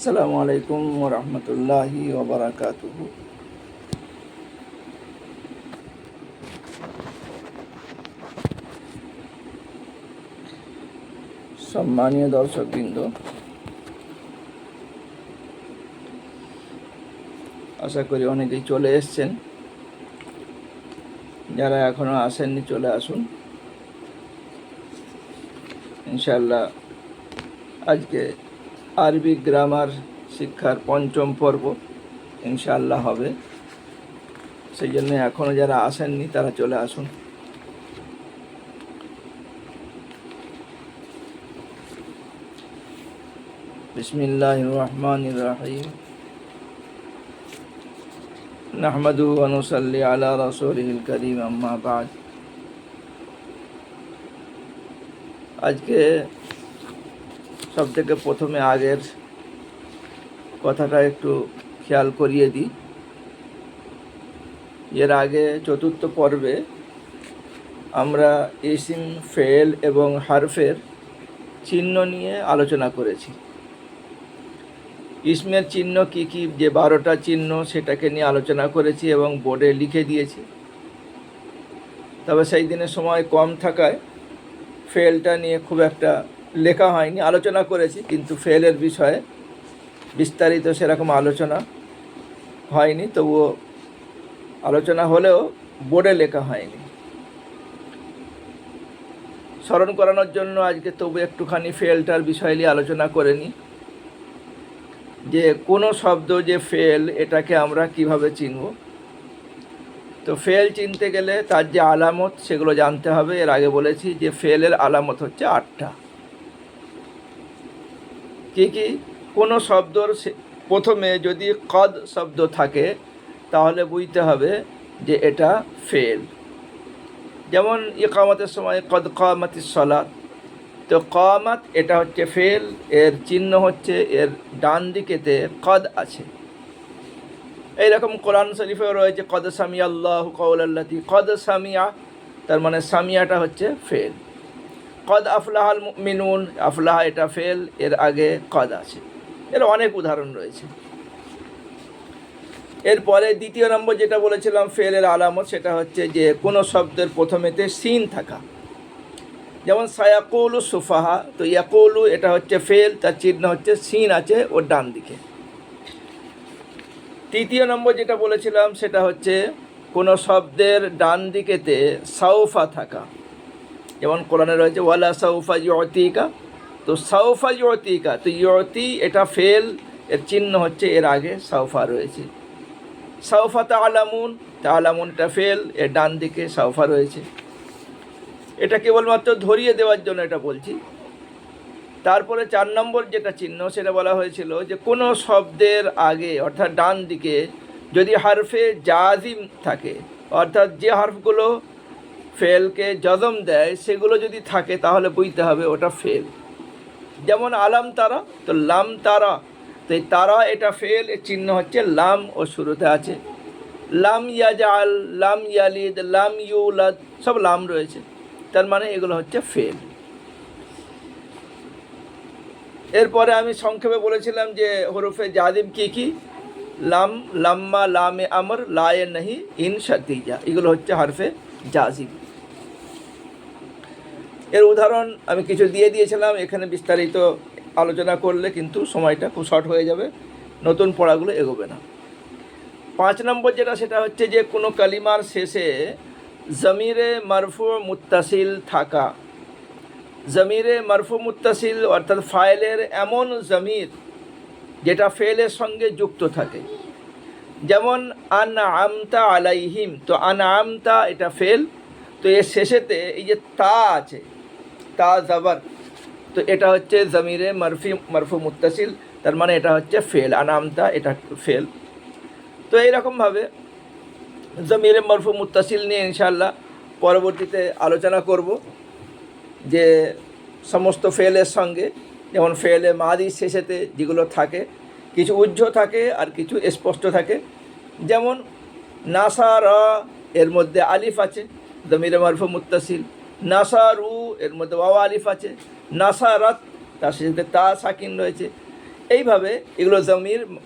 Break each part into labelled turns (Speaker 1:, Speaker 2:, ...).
Speaker 1: আসসালামু আলাইকুম ওয়া রাহমাতুল্লাহি ওয়া বারাকাতুহু। সম্মানীয় দর্শকবৃন্দ, আশা করি অনেকেই চলে এসেছেন। যারা এখনো আসেননি চলে আসুন। ইনশাআল্লাহ আজকে আরবি গ্রামার শিক্ষার পঞ্চম পর্ব ইনশাআল্লাহ হবে। সেই জন্য এখনো যারা আসেননি তারা চলে আসুন। বিসমিল্লাহির রহমানির রহিম। নাহমাদুহু ওয়া নুসাল্লি আলা রাসূলিল কারীম, আম্মা বা'দ। আজকে সবথেকে প্রথমে আগের কথাটা একটু খেয়াল করিয়ে দিই। এর আগে চতুর্থ পর্বে আমরা ইসিম, ফেল এবং হারফের চিহ্ন নিয়ে আলোচনা করেছি। ইসমের চিহ্ন কি কি, যে 12টা চিহ্ন, সেটাকে নিয়ে আলোচনা করেছি এবং বোর্ডে লিখে দিয়েছি। তবে সেই দিনের সময় কম থাকায় ফেলটা নিয়ে খুব একটা লেখা হয়নি। আলোচনা করেছি, কিন্তু ফেলের বিষয়ে বিস্তারিত সেরকম আলোচনা হয়নি। তবুও আলোচনা হলেও বোর্ডে লেখা হয়নি। স্মরণ করানোর জন্য আজকে তবু একটুখানি ফেলটার বিষয় নিয়ে আলোচনা করে নিই, যে কোনো শব্দ যে ফেল, এটাকে আমরা কিভাবে চিনব। তো ফেল চিনতে গেলে তার যে আলামত, সেগুলো জানতে হবে। এর আগে বলেছি যে ফেলের আলামত হচ্ছে 8টা। কি কি? কোনো শব্দর প্রথমে যদি কদ শব্দ থাকে তাহলে বুঝতে হবে যে এটা ফেল। যেমন ইকামতের সময় কদ কামাতিস সালাত, তো কামাত এটা হচ্ছে ফেল। এর চিহ্ন হচ্ছে এর ডান দিকেতে কদ আছে। এইরকম কোরআন শরীফেও রয়েছে কদ সামিয়া আল্লাহু কাওলাল্লাতি, কদ সামিয়া, তার মানে সামিয়াটা হচ্ছে ফেল। কদ আফলাহাল মুমিনুন, আফলাহা এটা ফেল, এর আগে কদ আছে। এর অনেক উদাহরণ রয়েছে। এরপরে দ্বিতীয় নম্বর যেটা বলেছিলাম ফেলের আলামত, সেটা হচ্ছে যে কোনো শব্দের প্রথমেতে সিন থাকা। যেমন সায়াকুলু সুফাহা, তো ইয়াকুলু এটা হচ্ছে ফেল, তার চিহ্ন হচ্ছে সিন আছে ওর ডান দিকে। তৃতীয় নম্বর যেটা বলেছিলাম সেটা হচ্ছে কোনো শব্দের ডান দিকেতে সাউফা থাকা। যেমন কোরআনে রয়েছে ওয়ালা সাউফা ইউতিকা, তো সাউফা ইউতিকা, তো ইউতি এটা ফেল, এর চিহ্ন হচ্ছে এর আগে সাউফা রয়েছে। সাউফা তাআলামুন, তাআলামুনটা ফেল, এর ডান দিকে সাউফা রয়েছে। এটা কেবলমাত্র ধরিয়ে দেওয়ার জন্য এটা বলছি। তারপরে 4 নম্বর যেটা চিহ্ন, সেটা বলা হয়েছিল যে কোনো শব্দের আগে অর্থাৎ ডান দিকে যদি হারফে জাজিম থাকে, অর্থাৎ যে হারফগুলো ফেলকে জজম দেয় সেগুলো যদি থাকে তাহলে বুঝতে হবে ওটা ফেল। যেমন আলাম তারা, তো লাম তারা, তো এই তারা এটা ফেল, এর চিহ্ন হচ্ছে লাম ও শুরুতে আছে। লাম ইয়াজাল, লাম ইয়ালিদ, লাম ইউলাদ, সব লাম রয়েছে, তার মানে এগুলো হচ্ছে ফেল। এরপরে আমি সংক্ষেপে বলেছিলাম যে হরফে জাজিম কি কি, লাম, লাম্মা, লামে আমর, লায়ে নাহি, ইন শাতিজা, এগুলো হচ্ছে হরফে জাজিম। এর উদাহরণ আমি কিছু দিয়ে দিয়েছিলাম, এখানে বিস্তারিত আলোচনা করলে কিন্তু সময়টা খুব শর্ট হয়ে যাবে, নতুন পড়াগুলো এগোবে না। 5 নম্বর যেটা, সেটা হচ্ছে যে কোনো কালিমার শেষে জমিরে মারফু মুত্তাসিল থাকা। জমিরে মারফু মুত্তাসিল অর্থাৎ ফাইলের এমন জমির যেটা ফেলের সঙ্গে যুক্ত থাকে। যেমন আনআমতা আলাইহিম, তো আনআমতা এটা ফেল, তো এর শেষেতে এই যে তা আছে, তা জাবার, তো এটা হচ্ছে জমিরে মারফু মুত্তাসিল, তার মানে এটা হচ্ছে ফেল। আনআমতা এটা ফেল। তো এইরকমভাবে জমিরে মারফু মুত্তাসিল নিয়ে ইনশাআল্লাহ পরবর্তীতে আলোচনা করব, যে সমস্ত ফেলের সঙ্গে, যেমন ফেলে মাদি শেষেতে যেগুলো থাকে, কিছু উজ্জ্ব থাকে আর কিছু স্পষ্ট থাকে। যেমন নাসারা, এর মধ্যে আলিফ আছে, জমিরে মারফু মুত্তাসিল। নাসারু, এর মধ্যে ওয়াও আলিফ আছে। নাসারাত, তার সাথে তা সাকিন রয়েছে। এইভাবে এগুলো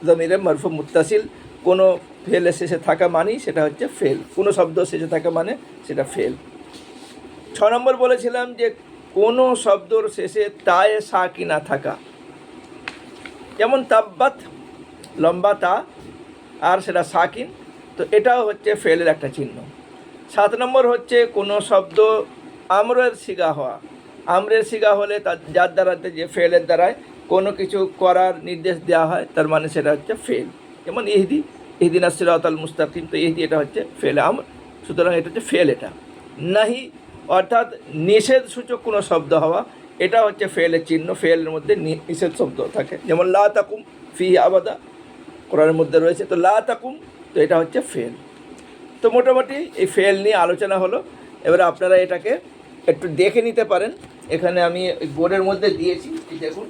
Speaker 1: জমিরে মারফু মুত্তাসিল, কোনো ফেলের শেষে থাকা মানেই সেটা হচ্ছে ফেল, কোনো শব্দ শেষে থাকা মানে সেটা ফেল। 6 নম্বর বলেছিলাম যে কোনো শব্দর শেষে তায়ে সাকিনা থাকা, যেমন তাব্বাত, লম্বা তা আর সেটা সাকিন, তো এটাও হচ্ছে ফেলের একটা চিহ্ন। 7 নম্বর হচ্ছে কোনো শব্দ আমরের সিগা হওয়া, আমরের সিগা হলে তার যার দ্বারাতে যে ফেলের দ্বারায় কোনো কিছু করার নির্দেশ দেওয়া হয় তার মানে সেটা হচ্ছে ফেল, যেমন ইহদিনা সিরাতাল মুস্তাকিম, তো ইহদি এটা হচ্ছে ফেল আমর, সুতরাং এটা হচ্ছে ফেল। এটা নাহি অর্থাৎ নিষেধ সূচক কোনো শব্দ হওয়া, এটা হচ্ছে ফেলের চিহ্ন, ফেলের মধ্যে নিষেধ শব্দ থাকে, যেমন লা তাকুম ফি আবাদা কোরআনের মধ্যে রয়েছে, তো লা তাকুম, তো এটা হচ্ছে ফেল। তো মোটামুটি এই ফেল নিয়ে আলোচনা হলো। এবারে আপনারা এটাকে একটু দেখে নিতে পারেন, এখানে আমি বোর্ডের মধ্যে দিয়েছি, দেখুন,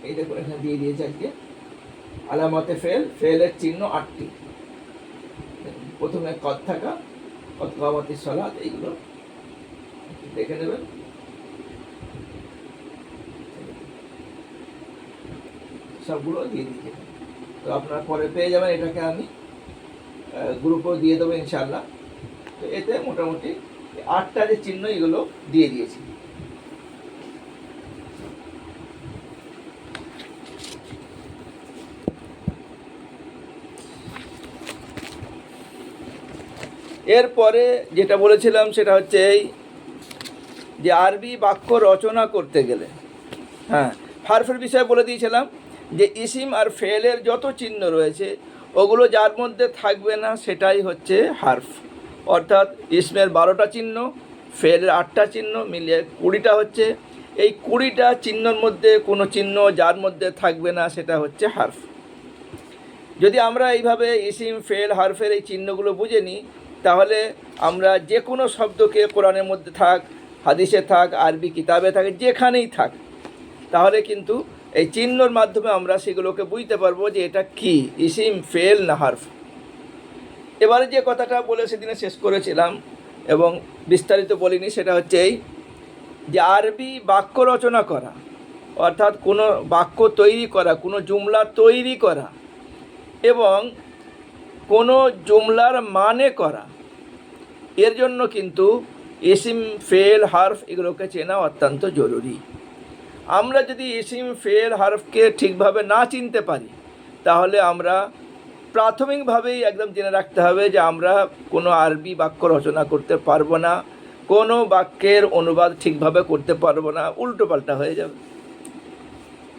Speaker 1: এই দেখুন এখানে দিয়ে দিয়েছে আজকে আলামতে ফেলের চিহ্ন 8টি। প্রথমে কদ থাকা, কদ কামাতি সালাত, এইগুলো দেখে নেবেন। সবগুলো দিয়ে দিতে, তো আপনারা পরে পেয়ে যাবেন, এটাকে আমি গ্রুপও দিয়ে দেবো ইনশাআল্লাহ। তো এতে মোটামুটি 8টা যে চিহ্ন এগুলো দিয়ে দিয়েছি। এরপরে যেটা বলেছিলাম সেটা হচ্ছে এই যে আরবি বাক্য রচনা করতে গেলে, হ্যাঁ, হারফের বিষয়ে বলে দিয়েছিলাম যে ইসিম আর ফেলের যত চিহ্ন রয়েছে ওগুলো যার মধ্যে থাকবে না সেটাই হচ্ছে হারফ, অর্থাৎ ইসমের 12টা চিহ্ন, ফেলের 8টা চিহ্ন, মিলিয়ে 20টা হচ্ছে। এই 20টা চিহ্নর মধ্যে কোনো চিহ্ন যার মধ্যে থাকবে না সেটা হচ্ছে হারফ। যদি আমরা এইভাবে ইসিম ফেল হারফের এই চিহ্নগুলো বুঝে নিই, তাহলে আমরা যে কোনো শব্দকে কোরআনের মধ্যে থাক, হাদিসে থাক, আরবি কিতাবে থাকে, যেখানেই থাক, তাহলে কিন্তু এই চিহ্নর মাধ্যমে আমরা সেগুলোকে বুঝতে পারবো যে এটা কি ইসিম ফেল না হারফ। এবারে যে কথাটা বলে সেদিনে শেষ করেছিলাম এবং বিস্তারিত বলিনি, সেটা হচ্ছে এই যে আরবি বাক্য রচনা করা, অর্থাৎ কোনো বাক্য তৈরি করা, কোনো জুমলা তৈরি করা এবং কোনো জুমলার মানে করা, এর জন্য কিন্তু ইসিম ফেল হারফ এগুলোকে চেনা অত্যন্ত জরুরি। আমরা যদি ইসিম ফেল হারফকে ঠিকভাবে না চিনতে পারি, তাহলে আমরা প্রাথমিকভাবেই একদম জেনে রাখতে হবে যে আমরা কোনো আরবি বাক্য রচনা করতে পারবো না, কোনো বাক্যের অনুবাদ ঠিকভাবে করতে পারবো না, উল্টোপাল্টা হয়ে যাবে।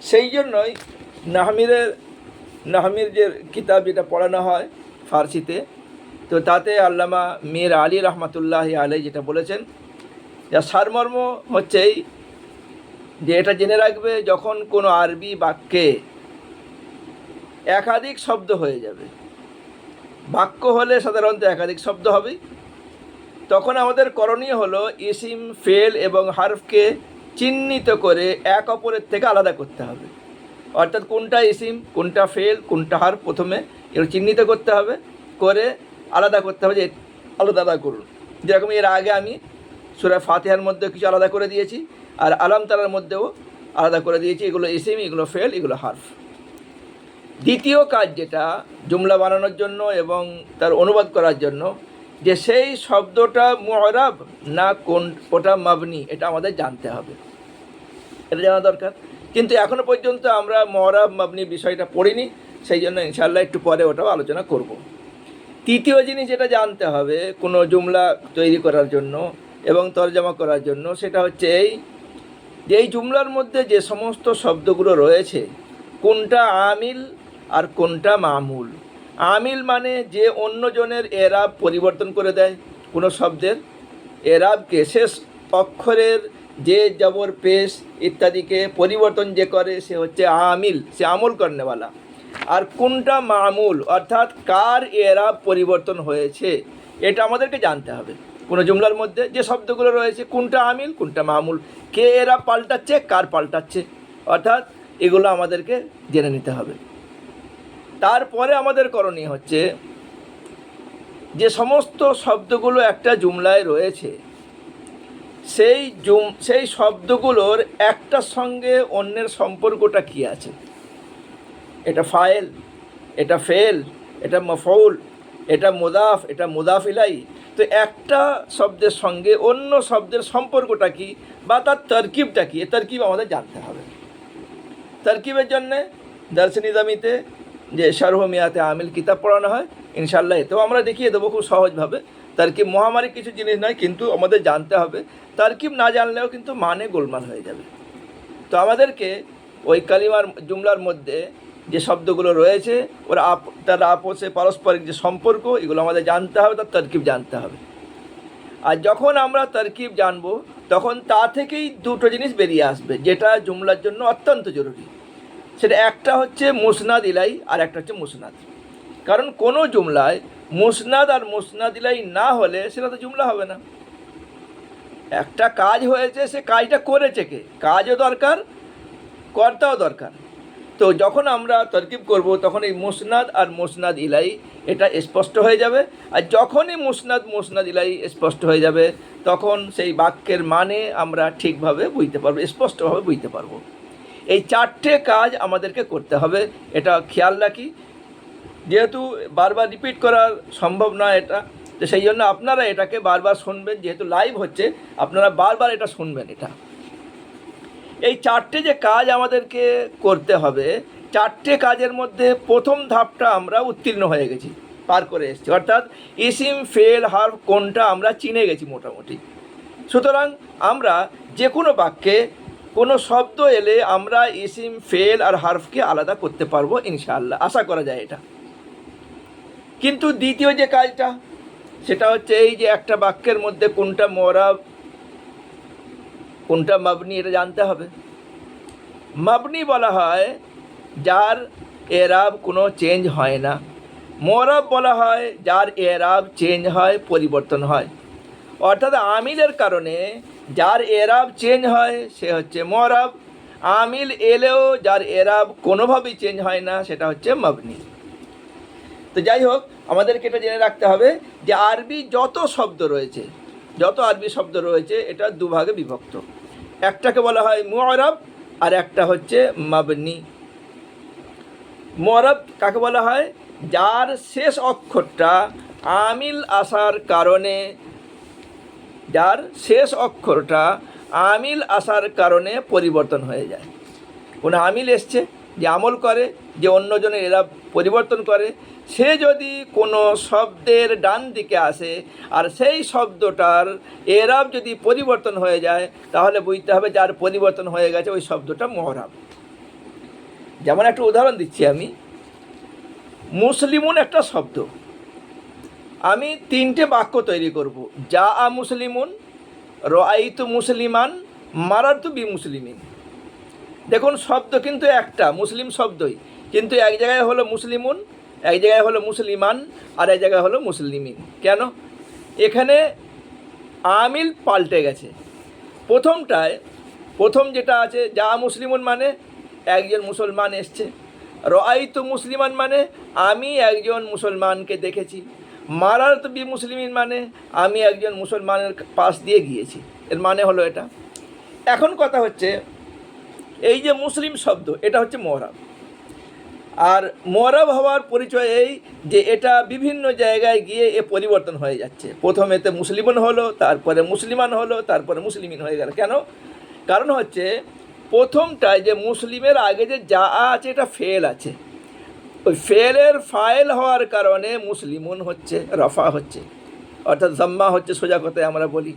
Speaker 1: সেই জন্যই নাহমির যে কিতাব যেটা পড়ানো হয় ফার্সিতে, তো তাতে আল্লামা মীর আলী রহমতুল্লাহ আলাই যেটা বলেছেন, যা সারমর্ম হচ্ছে যে এটা জেনে রাখবে যখন কোনো আরবি বাক্যে একাধিক শব্দ হয়ে যাবে, বাক্য হলে সাধারণত একাধিক শব্দ হবে, তখন আমাদের করণীয় হলো ইসিম ফেল এবং হারফকে চিহ্নিত করে এক অপরের থেকে আলাদা করতে হবে। অর্থাৎ কোনটা ইসিম, কোনটা ফেল, কোনটা হারফ, প্রথমে এগুলো চিহ্নিত করতে হবে, করে আলাদা করতে হবে যে আলাদা করুন। যেরকম এর আগে আমি সূরা ফাতিহার মধ্যে কিছু আলাদা করে দিয়েছি, আর আলাম তারার মধ্যেও আলাদা করে দিয়েছি, এগুলো ইসিম, এগুলো ফেল, এগুলো হারফ। দ্বিতীয় কাজ যেটা জুমলা বানানোর জন্য এবং তার অনুবাদ করার জন্য, যে সেই শব্দটা মুআরাব না কোন ওটা মাবনি, এটা আমাদের জানতে হবে, এটা জানা দরকার। কিন্তু এখনও পর্যন্ত আমরা মুআরাব মাবনি বিষয়টা পড়িনি, সেই জন্য ইনশাআল্লাহ একটু পরে ওটাও আলোচনা করব। তৃতীয় জিনিস যেটা জানতে হবে কোনো জুমলা তৈরি করার জন্য এবং তরজমা করার জন্য, সেটা হচ্ছে এই জুমলার মধ্যে যে সমস্ত শব্দগুলো রয়েছে কোনটা আমিল আর কোনটা মামুল। আমিল মানে যে অন্যজনের এরাব পরিবর্তন করে দেয়, কোনো শব্দের এরাবকে শেষ অক্ষরের যে জবর পেশ ইত্যাদিকে পরিবর্তন যে করে সে হচ্ছে আমিল, সে আমল করনেওয়ালা। আর কোনটা মামুল, অর্থাৎ কার এরাব পরিবর্তন হয়েছে, এটা আমাদেরকে জানতে হবে। কোনো জুমলার মধ্যে যে শব্দগুলো রয়েছে কোনটা আমিল কোনটা মামুল, কে এরাব পাল্টাচ্ছে কার পাল্টাচ্ছে, অর্থাৎ এগুলো আমাদেরকে জেনে নিতে হবে। তারপরে আমাদের করণীয় হচ্ছে যে সমস্ত শব্দগুলো একটা জুমলায় রয়েছে সেই শব্দগুলোর একটার সঙ্গে অন্যের সম্পর্কটা কী আছে। এটা ফাইল, এটা ফেল, এটা মফউল, এটা মুদাফ, এটা মুদাফ ইলাইহি। তো একটা শব্দের সঙ্গে অন্য শব্দের সম্পর্কটা কী বা তার তরকিবটা কী, এ তরকিব আমাদের জানতে হবে। তরকিবের জন্যে দার্স নিজামিতে যে শারহ মিয়াতে আমিল কিতাব পড়ানো হয়, ইনশাআল্লাহ এতেও আমরা দেখিয়ে দেবো খুব সহজভাবে। তরকিব মহামারী কিছু জিনিস নয়, কিন্তু আমাদের জানতে হবে। তরকিব না জানলেও কিন্তু মানে গোলমাল হয়ে যাবে। তো আমাদেরকে ওই কালিমার জুমলার মধ্যে যে শব্দগুলো রয়েছে ওরা তার আপোষে পারস্পরিক যে সম্পর্ক, এগুলো আমাদের জানতে হবে, তার তরকিব জানতে হবে। আর যখন আমরা তরকিব জানবো তখন তা থেকেই দুটো জিনিস বেরিয়ে আসবে যেটা জুমলার জন্য অত্যন্ত জরুরি। সেটা একটা হচ্ছে মুসনাদ ইলাই আর একটা হচ্ছে মুসনাদ। কারণ কোনো জুমলায় মুসনাদ আর মুসনাদ ইলাই না হলে সেটা তো জুমলা হবে না। একটা কাজ হয়েছে, সে কাজটা করেছে কে, কাজও দরকার, কর্তাও দরকার। তো যখন আমরা তরকিব করব তখন এই মুসনাদ আর মুসনাদ ইলাই এটা স্পষ্ট হয়ে যাবে। আর যখনই মুসনাদ ইলাই স্পষ্ট হয়ে যাবে তখন সেই বাক্যের মানে আমরা ঠিকভাবে বুঝতে পারবো, স্পষ্টভাবে বুঝতে পারবো। এই চারটে কাজ আমাদেরকে করতে হবে, এটা খেয়াল রাখি। যেহেতু বারবার রিপিট করা সম্ভব নয় এটা, তো সেই জন্য আপনারা এটাকে বারবার শুনবেন। যেহেতু লাইভ হচ্ছে, আপনারা বারবার এটা শুনবেন। এটা এই চারটে যে কাজ আমাদেরকে করতে হবে, চারটে কাজের মধ্যে প্রথম ধাপটা আমরা উত্তীর্ণ হয়ে গেছি, পার করে এসেছি। অর্থাৎ ইসিম ফেল হার্ফ কোনটা আমরা চিনে গেছি মোটামুটি। সুতরাং আমরা যে কোনো বাক্যে কোনো শব্দ এলে আমরা ইসিম ফেল আর হার্ফকে আলাদা করতে পারবো ইনশাআল্লাহ, আশা করা যায় এটা। কিন্তু দ্বিতীয় যে কাজটা সেটা হচ্ছে এই যে একটা বাক্যের মধ্যে কোনটা মুরাব কোনটা মাবনি এটা জানতে হবে। মাবনি বলা হয় যার এরাব কোনো চেঞ্জ হয় না, মুরাব বলা হয় যার এরাব চেঞ্জ হয়, পরিবর্তন হয়। অর্থাৎ আমিলের কারণে যার এরাব চেঞ্জ হয় সে হচ্ছে মুরাব, আমিল এলেও যার এরাব কোনোভাবেই চেঞ্জ হয় না সেটা হচ্ছে মাবনি। তো যাই হোক, আমাদেরকে এটা জেনে রাখতে হবে যে আরবি যত আরবি শব্দ রয়েছে এটা দুভাগে বিভক্ত। একটাকে বলা হয় মুরাব আর একটা হচ্ছে মাবনি। মুরাব কাকে বলা হয়? যার শেষ অক্ষরটা আমিল আসার কারণে পরিবর্তন হয়ে যায়। কোনো আমিল এসছে যে আমল করে, যে অন্যজনের এরাব পরিবর্তন করে, সে যদি কোনো শব্দের ডান দিকে আসে আর সেই শব্দটার এরাব যদি পরিবর্তন হয়ে যায় তাহলে বুঝতে হবে যার পরিবর্তন হয়ে গেছে ওই শব্দটা মুরাব। যেমন একটা উদাহরণ দিচ্ছি আমি, মুসলিমুন একটা শব্দ, আমি তিনটে বাক্য তৈরি করব। যা আ মুসলিমুন, রাআইতু মুসলিমান, মারারতু বি মুসলিমিন। দেখুন শব্দ কিন্তু একটা, মুসলিম শব্দই, কিন্তু এক জায়গায় হলো মুসলিমুন, এক জায়গায় হলো মুসলিমান, আর এক জায়গায় হলো মুসলিমিন। কেন? এখানে আমিল পাল্টে গেছে। প্রথম যেটা আছে যা মুসলিমুন মানে একজন মুসলমান এসছে, রাআইতু মুসলিমান মানে আমি একজন মুসলমানকে দেখেছি, মারারতু বি মুসলিমিন মানে আমি একজন মুসলমানের পাশ দিয়ে গিয়েছি। এর মানে হলো এটা। এখন কথা হচ্ছে এই যে মুসলিম শব্দ এটা হচ্ছে মুরাব, আর মুরাব হওয়ার পরিচয় এই যে এটা বিভিন্ন জায়গায় গিয়ে এ পরিবর্তন হয়ে যাচ্ছে। প্রথমেতে মুসলিমুন হলো, তারপরে মুসলিমান হলো, তারপরে মুসলিমিন হয়ে গেল। কেন? কারণ হচ্ছে প্রথমটায় যে মুসলিমের আগে যে যা আছে এটা ফেল আছে, ওই ফেলের ফাইল হওয়ার কারণে মুসলিমুন হচ্ছে, রফা হচ্ছে, অর্থাৎ জাম্মা হচ্ছে, সোজা কথায় আমরা বলি।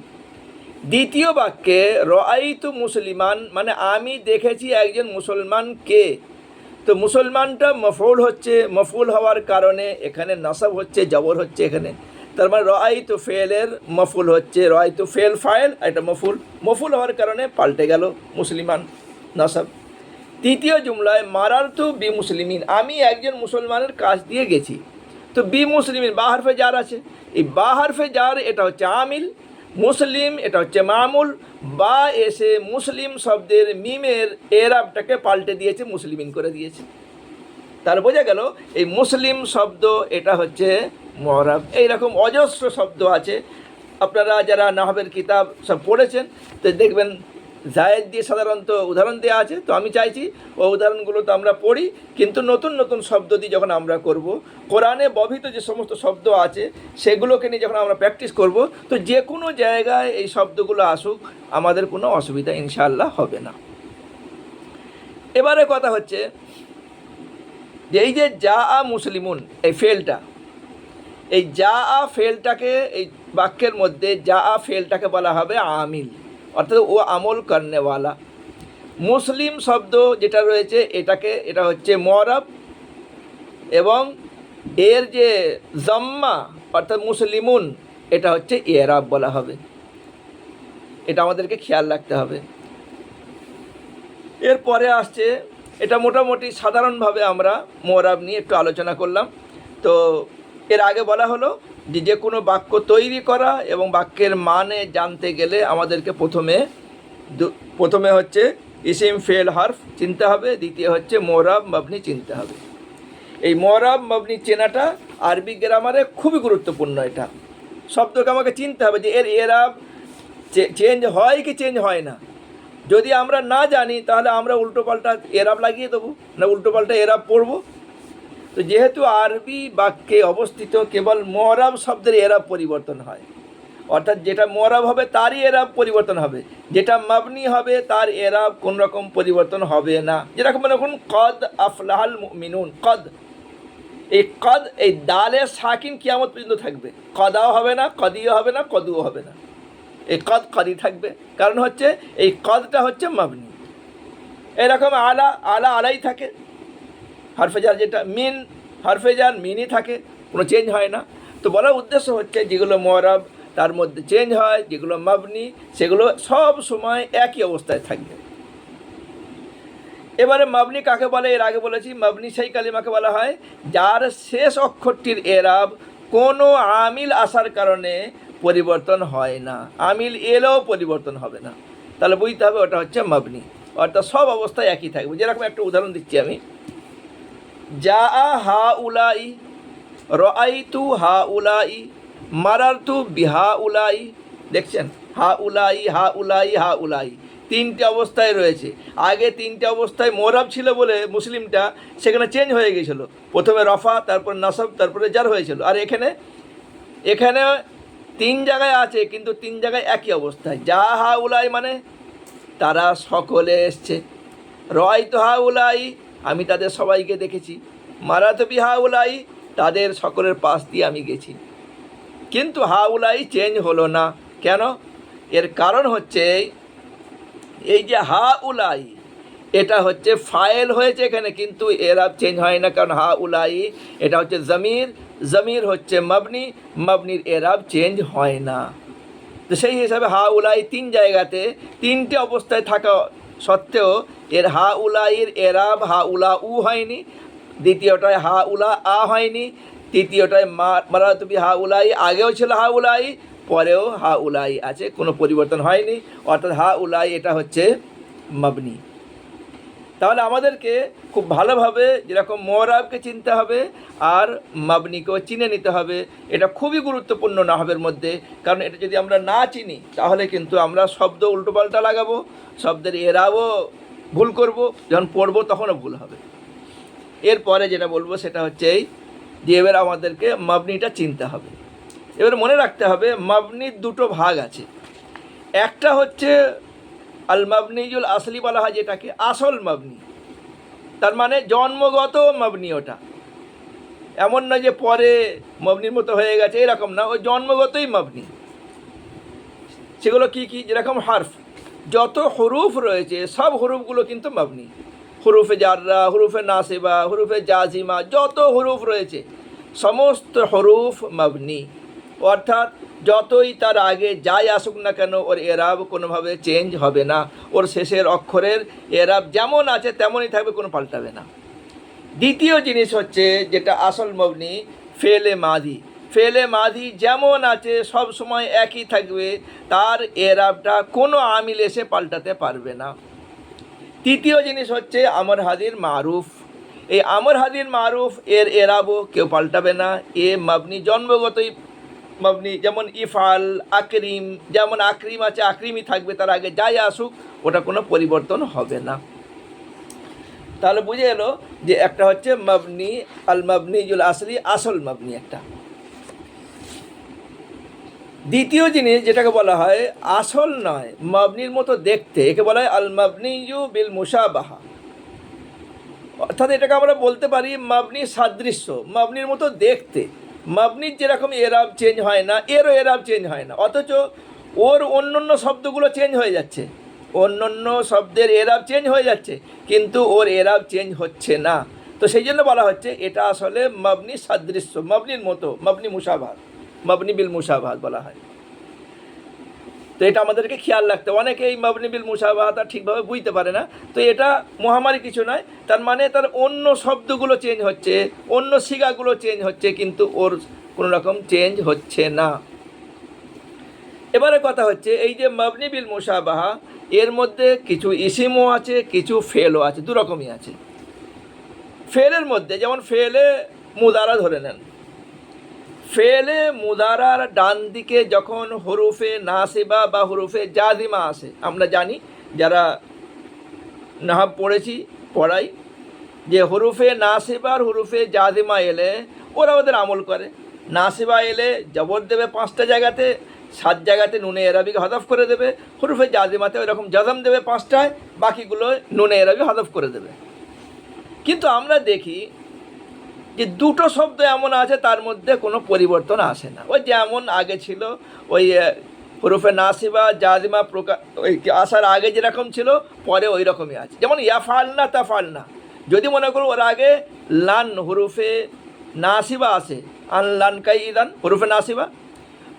Speaker 1: দ্বিতীয় বাক্যে রাআইতু মুসলিমান মানে আমি দেখেছি একজন মুসলমানকে, তো মুসলমানটা মফউল হচ্ছে, মফউল হওয়ার কারণে এখানে নাসাব হচ্ছে, জবর হচ্ছে এখানে। তার মানে রাআইতু ফেলের মফউল হচ্ছে, রাআইতু ফেল ফাইল, এটা মফউল হওয়ার কারণে পাল্টে গেল মুসলিমান, নাসাব। তৃতীয় জুমলায় মারারতু বি মুসলিমিন, আমি একজন মুসলমানের কাছ দিয়ে গেছি, তো বি মুসলিমিন বা হারফে জার আছে, এই বা হারফে জার এটা হচ্ছে আমিল, মুসলিম এটা হচ্ছে মামুল, বা এসে মুসলিম শব্দের মিমের এরাবটাকে পাল্টে দিয়েছে, মুসলিমিন করে দিয়েছে। তার বোঝা গেল এই মুসলিম শব্দ এটা হচ্ছে মুরাব। এইরকম অজস্র শব্দ আছে, আপনারা যারা নাহবের কিতাব সব পড়েছেন তো দেখবেন জায়েদ দিয়ে সাধারণত উদাহরণ দেওয়া আছে। তো আমি চাইছি ওই উদাহরণগুলো তো আমরা পড়ি, কিন্তু নতুন নতুন শব্দ দিয়ে যখন আমরা করব, কোরআনে বর্ণিত যে সমস্ত শব্দ আছে সেগুলোকে নিয়ে যখন আমরা প্র্যাকটিস করব, তো যে কোনো জায়গায় এই শব্দগুলো আসুক আমাদের কোনো অসুবিধা ইনশাআল্লাহ হবে না। এবারে কথা হচ্ছে যে এই যে যা আ মুসলিমুন, এই ফেলটা, এই যা আ ফেলটাকে, এই বাক্যের মধ্যে যা আ ফেলটাকে বলা হবে আমিল, অর্থাৎ ও আমল করনেওয়ালা। মুসলিম শব্দ যেটা রয়েছে এটা হচ্ছে মুআরাব, এবং এর যে জম্মা অর্থাৎ মুসলিমুন এটা হচ্ছে ইরাব বলা হবে। এটা আমাদেরকে খেয়াল রাখতে হবে। এরপরে আসছে, এটা মোটামুটি সাধারণভাবে আমরা মুআরাব নিয়ে একটু আলোচনা করলাম। তো এর আগে বলা হলো যে কোনো বাক্য তৈরি করা এবং বাক্যের মানে জানতে গেলে আমাদেরকে প্রথমে হচ্ছে ইসিম ফেল হরফ চিনতে হবে, দ্বিতীয় হচ্ছে মুআরাব মাবনি চিনতে হবে। এই মুআরাব মাবনি চেনাটা আরবি গ্রামারে খুবই গুরুত্বপূর্ণ। এটা শব্দকে আমাকে চিনতে হবে যে এর এরাব চেঞ্জ হয় কি চেঞ্জ হয় না। যদি আমরা না জানি তাহলে আমরা উল্টোপাল্টা এরাব লাগিয়ে দেবো, না উল্টোপাল্টা এরাব পড়বো। তো যেহেতু আরবি বাক্যে অবস্থিত কেবল মুআরাব শব্দের এরাব পরিবর্তন হয়, অর্থাৎ যেটা মুআরাব হবে তারই এরাব পরিবর্তন হবে, যেটা মাবনি হবে তার এরাব কোন রকম পরিবর্তন হবে না। যেরকম এখন কদ আফলাহাল মুমিনুন, কদ, এই কদ, এই দালের সাকিন কিয়ামত পর্যন্ত থাকবে। কদাও হবে না, কদিও হবে না, কদুও হবে না, এই কদ কদি থাকবে। কারণ হচ্ছে এই কদটা হচ্ছে মাবনি। এরকম আলা আলাই থাকে, হরফেজার যেটা মিন, হরফেজার মিনই থাকে, কোনো চেঞ্জ হয় না। তো বলার উদ্দেশ্য হচ্ছে যেগুলো মুআরাব তার মধ্যে চেঞ্জ হয়, যেগুলো মাবনি সেগুলো সব সময় একই অবস্থায় থাকবে। এবারে মাবনি কাকে বলে, এর আগে বলেছি মাবনি সেই কালিমাকে বলা হয় যার শেষ অক্ষরটির এরাব কোনো আমিল আসার কারণে পরিবর্তন হয় না, আমিল এলেও পরিবর্তন হবে না। তাহলে বুঝতে হবে ওটা হচ্ছে মাবনি, অর্থাৎ সব অবস্থায় একই থাকবে। যেরকম একটা উদাহরণ দিচ্ছি আমি, যা হা উলাই, রাআইতু হা উলাই, মারারতু বিহা উলাই। দেখছেন হা উলাই, হা উলাই, হা উলাই, তিনটে অবস্থায় রয়েছে। আগে তিনটে অবস্থায় মুআরাব ছিল বলে মুসলিমটা সেখানে চেঞ্জ হয়ে গিয়েছিল, প্রথমে রফা, তারপর নাসব, তারপরে জার হয়েছিল। আর এখানে তিন জায়গায় আছে, কিন্তু তিন জায়গায় একই অবস্থায়। যা হা উলাই মানে তারা সকলে এসছে, রাআইতু হা উলাই আমি তাদের সবাইকে দেখেছি, মারাতু বিহা উলাই তাদের সকলের পাশ দিয়ে আমি গেছি। কিন্তু হা উলাই চেঞ্জ হলো না কেন? এর কারণ হচ্ছে এই যে হা উলাই এটা হচ্ছে ফাইল হয়েছে এখানে, কিন্তু এরাব চেঞ্জ হয় না, কারণ হা উলাই এটা হচ্ছে জমির হচ্ছে মাবনি, মাবনির এরাব চেঞ্জ হয় না। তো সেই হিসাবে হা উলাই তিন জায়গাতে তিনটে অবস্থায় থাকা সত্ত্বেও এর হা উলাইয়ের এরাব হা উলা উ হয়নি, দ্বিতীয়টায় হা উলা আ হয়নি, তৃতীয়টায় মারাতু বিহা উলাই আগেও ছিল হা উলাই, পরেও হা উলাই আছে, কোনো পরিবর্তন হয়নি। অর্থাৎ হা উলাই এটা হচ্ছে মাবনি। তাহলে আমাদেরকে খুব ভালোভাবে যেরকম মুআরাবকে চিনতে হবে আর মাবনিকেও চিনে নিতে হবে। এটা খুবই গুরুত্বপূর্ণ নাহবের মধ্যে, কারণ এটা যদি আমরা না চিনি তাহলে কিন্তু আমরা শব্দ উল্টোপাল্টা লাগাবো, শব্দের এরাবও ভুল করব, যখন পড়বো তখনও ভুল হবে। এরপরে যেটা বলবো সেটা হচ্ছে এই যে এবার আমাদেরকে মাবনিটা চিনতে হবে। এবার মনে রাখতে হবে মাবনির দুটো ভাগ আছে। একটা হচ্ছে আল মাবনিজুল আসলি বলা হয়, যেটাকে আসল মাবনি, তার মানে জন্মগত মাবনি। ওটা এমন না যে পরে মাবনির মতো হয়ে গেছে, এরকম না, ওই জন্মগতই মাবনি। সেগুলো কি কি? যেরকম হরফ, যত হরুফ রয়েছে সব হরুফগুলো কিন্তু মাবনি। হুরুফে জাররা, হুরুফে নাসিবা, হুরুফে জাজিমা, যত হরুফ রয়েছে সমস্ত হরুফ মাবনি। অর্থাৎ যতই তার আগে যাই আসুক না কেন ওর এরাব কোনোভাবে চেঞ্জ হবে না, ওর শেষের অক্ষরের এরাব যেমন আছে তেমনই থাকবে, কোনো পাল্টাবে না। দ্বিতীয় জিনিস হচ্ছে যেটা আসল মাবনি, ফেলে মাদি। ফেলে মাদি যেমন আছে সব সময় একই থাকবে, তার এরাবটা কোনো আমিল এসে পাল্টাতে পারবে না। তৃতীয় জিনিস হচ্ছে আমর হাদির মারুফ। এই আমর হাদির মারুফ এর এরাবও কেউ পাল্টাবে না, এ মাবনি জন্মগতই মাবনি, যেমন ইফাল, আকরিম, যেমন আকরিম আছে আকরিমই থাকবে, তার আগে যাই আসুক ওটা কোনো পরিবর্তন হবে না। তাহলে বুঝে এলো যে একটা হচ্ছে মাবনি, আল মাবনিউল আসলি, আসল মাবনি একটা। দ্বিতীয় জিনিস যেটাকে বলা হয় আসল নয়, মাবনির মতো দেখতে, একে বলা হয় আল মাবনিয়ু বিল মুশাবাহা। অর্থাৎ এটাকে আমরা বলতে পারি মাবনি সাদৃশ্য, মাবনির মতো দেখতে। মাবনির যেরকম এরাব চেঞ্জ হয় না, এরও এরাব চেঞ্জ হয় না, অথচ ওর অন্য শব্দগুলো চেঞ্জ হয়ে যাচ্ছে, অন্য শব্দের এরাব চেঞ্জ হয়ে যাচ্ছে, কিন্তু ওর এরাব চেঞ্জ হচ্ছে না। তো সেই জন্য বলা হচ্ছে এটা আসলে মাবনি সাদৃশ্য, মাবনির মতো, মাবনি মুশাবাহ, মাবনি বিল মুশাবাহ বলা হয়। তো এটা আমাদেরকে খেয়াল রাখতে, অনেকে এই মাবনি বিল মুশাবাহাটা ঠিকভাবে বুঝতে পারে না। তো এটা মহামারী কিছু নয়, তার মানে তার অন্য শব্দগুলো চেঞ্জ হচ্ছে, অন্য সিগাগুলো চেঞ্জ হচ্ছে, কিন্তু ওর কোনো রকম চেঞ্জ হচ্ছে না। এবারে কথা হচ্ছে এই যে মাবনি বিল মুশাবাহা, এর মধ্যে কিছু ইসিমও আছে, কিছু ফেলও আছে, দু রকমই আছে। ফেলের মধ্যে যেমন ফেলে মুদারা ধরে নেন, ফেলে মুদারার ডান দিকে যখন হরুফে নাসিবা বা হরুফে জাজিমা আসে, আমরা জানি যারা নাহাব পড়াই যে হরুফে নাসিবার হরুফে জাজিমা এলে ওরা ওদের আমল করে। নাসিবা এলে জবর দেবে 5টা জায়গাতে, 7 জায়গাতে নুনে এরাবিকে হদফ করে দেবে। হরুফে জাজিমাতে ওইরকম জাজম দেবে 5টায়, বাকিগুলো নুনে এরাবি হদফ করে দেবে। কিন্তু আমরা দেখি যে দুটো শব্দ এমন আছে তার মধ্যে কোনো পরিবর্তন আসে না, ওই যেমন আগে ছিল, ওই হরুফে নাসিবা জাজিমা ওই আসার আগে যেরকম ছিল পরে ওই রকমই আছে। যেমন ইয়াফালনা তাফালনা, যদি মনে করো ওর আগে লান হরুফে নাসিবা আসে, আনলান কাইদান হরুফে নাসিবা,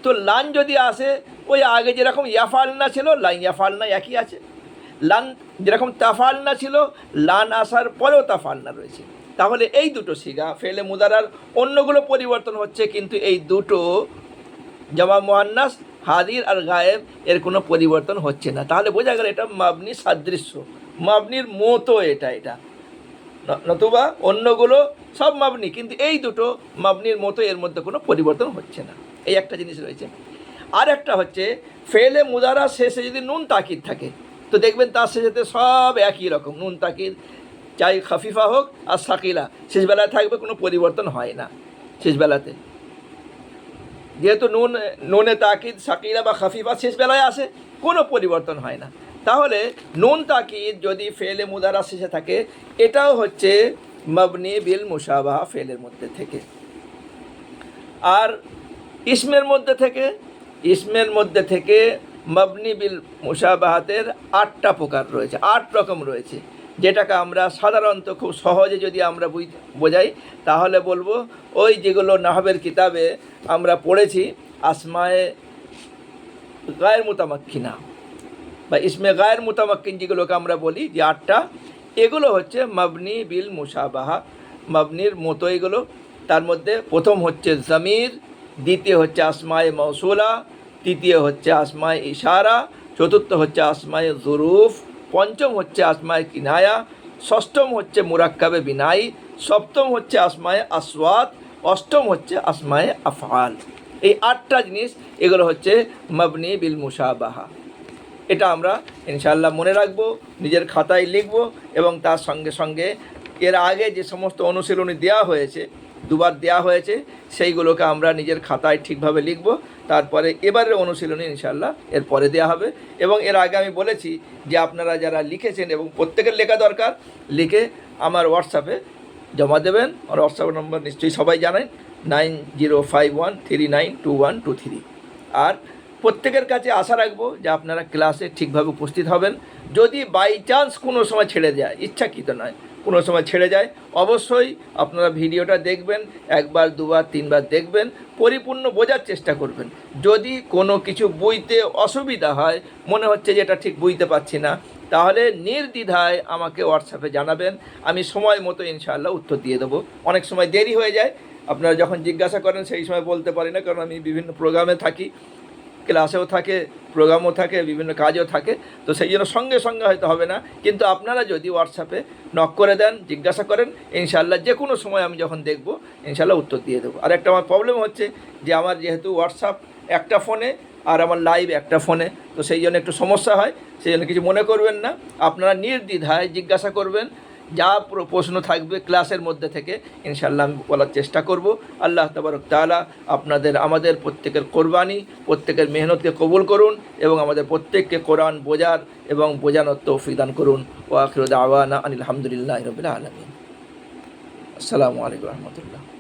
Speaker 1: তো লান যদি আসে ওই আগে যেরকম ইয়াফালনা ছিল লান ইয়াফালনা একই আছে। লান যেরকম তাফালনা ছিল, লান আসার পরেও তাফালনা রয়েছে। তাহলে এই দুটো সিগা ফেলে মুদারার, অন্যগুলো পরিবর্তন হচ্ছে, কিন্তু এই দুটো জামা মুয়ান্নাস হাদির আর গায়েব এর কোনো পরিবর্তন হচ্ছে না। তাহলে বোঝা গেল এটা মাবনি সাদৃশ্য, মাবনির মতো এটা নতুবা অন্যগুলো সব মাবনি, কিন্তু এই দুটো মাবনির মতো, এর মধ্যে কোনো পরিবর্তন হচ্ছে না। এই একটা জিনিস রয়েছে। আর একটা হচ্ছে ফেলে মুদারা শেষে যদি নুন তাকিদ থাকে, তো দেখবেন তার শেষেতে সব একই রকম, নুন তাকিদ চাই খাফিফা হোক আর সাকিলা শেষবেলায় থাকবে, কোনো পরিবর্তন হয় না শেষবেলাতে। যেহেতু নুনে তাকিদ সাকিলা বা খাফিফা শেষবেলায় আসে, কোনো পরিবর্তন হয় না। তাহলে নুন তাকিদ যদি ফেলে মুদারা শেষে থাকে, এটাও হচ্ছে মাবনি বিল মুশাবাহা ফেলের মধ্যে থেকে। আর ইসমের মধ্যে থেকে মাবনি বিল মুশাবাহাতের 8টা প্রকার রয়েছে, 8 রকম রয়েছে, যেটাকে আমরা সাধারণত খুব সহজে যদি আমরা বোঝাই তাহলে বলবো ওই যেগুলো নাহবের কিতাবে আমরা পড়েছি, আসমায়ে গায়ের মুতামাক্কিনা বা ইসমে গায়ের মুতামাক্কিন যেগুলোকে আমরা বলি যে 8টা, এগুলো হচ্ছে মাবনি বিল মুশাবাহা, মাবনির মতো এগুলো। তার মধ্যে প্রথম হচ্ছে জমির, দ্বিতীয় হচ্ছে আসমায়ে মৌসুলা, তৃতীয় হচ্ছে আসমায়ে ইশারা, চতুর্থ হচ্ছে আসমায়ে জুরুফ, পঞ্চম হচ্ছে আসমায়ে কিনায়া, ষষ্ঠম হচ্ছে মুরাক্কাবে বিনাই, সপ্তম হচ্ছে আসমায়ে আসওয়াত, অষ্টম হচ্ছে আসমায়ে আফআল। এই 8টা জিনিস এগুলো হচ্ছে মাবনি বিল মুশাবাহা। এটা আমরা ইনশাআল্লাহ মনে রাখবো, নিজের খাতায় লিখব, এবং তার সঙ্গে সঙ্গে এর আগে যে সমস্ত অনুশীলনী দেওয়া হয়েছে, 2বার দেওয়া হয়েছে, সেইগুলোকে আমরা নিজের খাতায় ঠিকভাবে লিখব। তারপরে এবারের অনুশীলনী ইনশাআল্লাহ এর পরে দেওয়া হবে। এবং এর আগে আমি বলেছি যে আপনারা যারা লিখেছেন, এবং প্রত্যেকের লেখা দরকার, লিখে আমার হোয়াটসঅ্যাপে জমা দেবেন। আমার হোয়াটসঅ্যাপ নম্বর নিশ্চয়ই সবাই জানেন, 9051392123। আর প্রত্যেকের কাছে আশা রাখবো যে আপনারা ক্লাসে ঠিকভাবে উপস্থিত হবেন। যদি বাই চান্স কোনো সময় ছেড়ে যায়, ইচ্ছাকৃত নয়, কোনো সময় ছেড়ে যায়, অবশ্যই আপনারা ভিডিওটা দেখবেন, 1বার 2বার 3বার দেখবেন, পরিপূর্ণ বোঝার চেষ্টা করবেন। যদি কোনো কিছু বুঝতে অসুবিধা হয়, মনে হচ্ছে যে এটা ঠিক বুঝতে পারছি না, তাহলে নির্দ্বিধায় আমাকে হোয়াটসঅ্যাপে জানাবেন, আমি সময় মতো ইনশাআল্লাহ উত্তর দিয়ে দেবো। অনেক সময় দেরি হয়ে যায়, আপনারা যখন জিজ্ঞাসা করেন সেই সময় বলতে পারি না, কারণ আমি বিভিন্ন প্রোগ্রামে থাকি। ক্লাসেও থাকে, প্রোগ্রামও থাকে, বিভিন্ন কাজও থাকে, তো সেই জন্য সঙ্গে সঙ্গে হয়তো হবে না, কিন্তু আপনারা যদি হোয়াটসঅ্যাপে নক করে দেন, জিজ্ঞাসা করেন, ইনশাআল্লাহ যে কোনো সময় আমি যখন দেখব ইনশাআল্লাহ উত্তর দিয়ে দেবো। আর একটা আমার প্রবলেম হচ্ছে যে আমার যেহেতু হোয়াটসঅ্যাপ একটা ফোনে আর আমার লাইভ একটা ফোনে, তো সেই জন্য একটু সমস্যা হয়, সেই জন্য কিছু মনে করবেন না, আপনারা নির্দ্বিধায় জিজ্ঞাসা করবেন, যা প্রশ্ন থাকবে ক্লাসের মধ্যে থেকে ইনশাআল্লাহ আমি বলার চেষ্টা করব। আল্লাহ তাবারক তাআলা আপনাদের আমাদের প্রত্যেকের কোরবানি, প্রত্যেকের মেহনতকে কবুল করুন এবং আমাদের প্রত্যেককে কোরআন বোঝার এবং বোঝানোর তৌফিক দান করুন। ওয়া আখিরু দাওয়ানা আনিল হামদুলিল্লাহি রাব্বিল আলামিন। আসসালামু আলাইকুম ওয়া রাহমাতুল্লাহ।